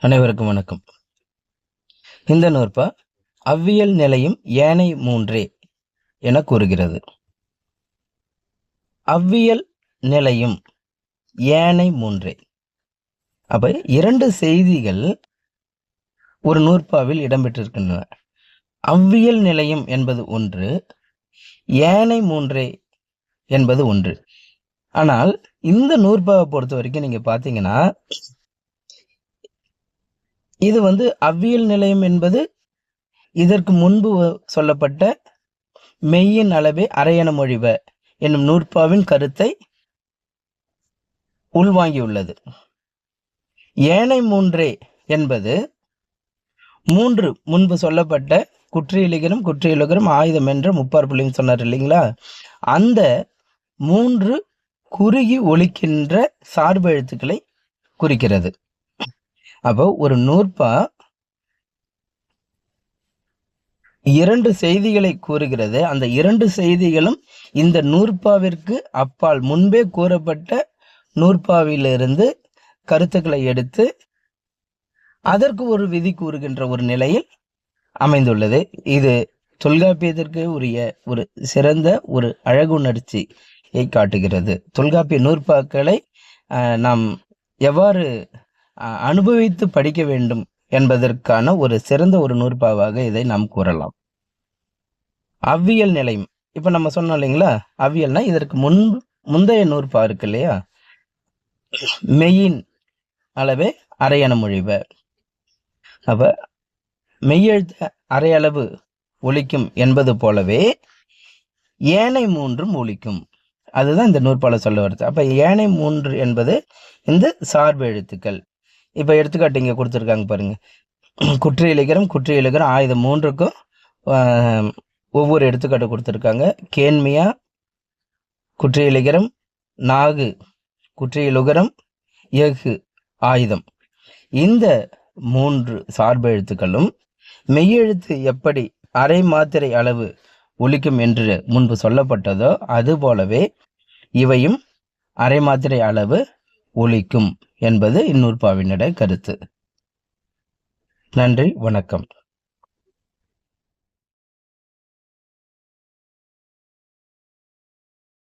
அனைவருக்கும் வணக்கம். இந்த நூற்பா அவ்வியல் நிலையும் ஏனை மூன்றே என கூறுகிறது. அவ்வியல் நிலையும் ஏனை மூன்றே. அப்ப 2 செய்திகள் ஒரு நூற்பாவில் இடம்பெற்றிருக்கின்றன. அவ்வியல் நிலையம் என்பது ஒன்று, ஏனை மூன்றே என்பது ஒன்று. ஆனால் இந்த நூற்பாவை பொறுத்த வரைக்கும் நீங்க பாத்தீங்கன்னா, இது அவ்வியல் நிலையம் என்பது இதற்கு முன்பு சொல்லப்பட்ட மெய்யின் அளவே அரையென மொழிப என்னும் நூற்பாவின் கருத்தை உள்வாங்கியுள்ளது. ஏனை மூன்றே என்பது 3 முன்பு சொல்லப்பட்ட குற்றியலிகரம் குற்றியலுகரம் ஆயுதம் என்ற முப்பாற்புள்ளியும் சொன்னார் இல்லைங்களா, அந்த 3 குறுகி ஒலிக்கின்ற சார்பு எழுத்துக்களை குறிக்கிறது. அப்போ ஒரு நூற்பா 2 செய்திகளை கூறுகிறது. அந்த 2 செய்திகளும் இந்த நூற்பாவிற்கு அப்பால் முன்பே கூறப்பட்ட நூற்பாவிலிருந்து கருத்துக்களை எடுத்து அதற்கு ஒரு விதி கூறுகின்ற ஒரு நிலையில் அமைந்துள்ளது. இது தொல்காப்பியத்திற்கு உரிய ஒரு சிறந்த ஒரு அழகுணர்ச்சியை காட்டுகிறது. தொல்காப்பிய நூற்பாக்களை நாம் எவ்வாறு அனுபவித்து படிக்க வேண்டும் என்பதற்கான ஒரு சிறந்த ஒரு நூற்பாவாக இதை நாம் கூறலாம். அவ்வியல் நிலையம், இப்ப நம்ம சொன்னோம் இல்லைங்களா, அவ்வியல்னா இதற்கு முந்தைய நூற்பா இருக்கு இல்லையா, மெய்யின் அளவே அரையென மொழிப. அப்ப மெய்யெழுத்த அரையளவு ஒலிக்கும் என்பது போலவே ஏனை மூன்றும் ஒலிக்கும். அதுதான் இந்த நூற்பால சொல்ல வருது. அப்ப ஏனை 3 என்பது இந்த சார்பு எழுத்துக்கள். இப்ப எடுத்துக்காட்டு இங்க கொடுத்துருக்காங்க பாருங்க. குற்றியலிகரம் குற்றியலுகரம் ஆயுதம் 3க்கும் ஒவ்வொரு எடுத்துக்காட்டு கொடுத்துருக்காங்க. கேண்மியா குற்றியலிகரம், நாகு குற்றியலுகரம், எஃகு ஆயுதம். இந்த 3 சார்பு எழுத்துக்களும் மெய்யெழுத்து எப்படி அரை மாத்திரை அளவு ஒலிக்கும் என்று முன்பு சொல்லப்பட்டதோ அது போலவே இவையும் அரை மாத்திரை அளவு ஒலிக்கும் என்பது இந்நூற்பாவினுடைய கருத்து. நன்றி, வணக்கம்.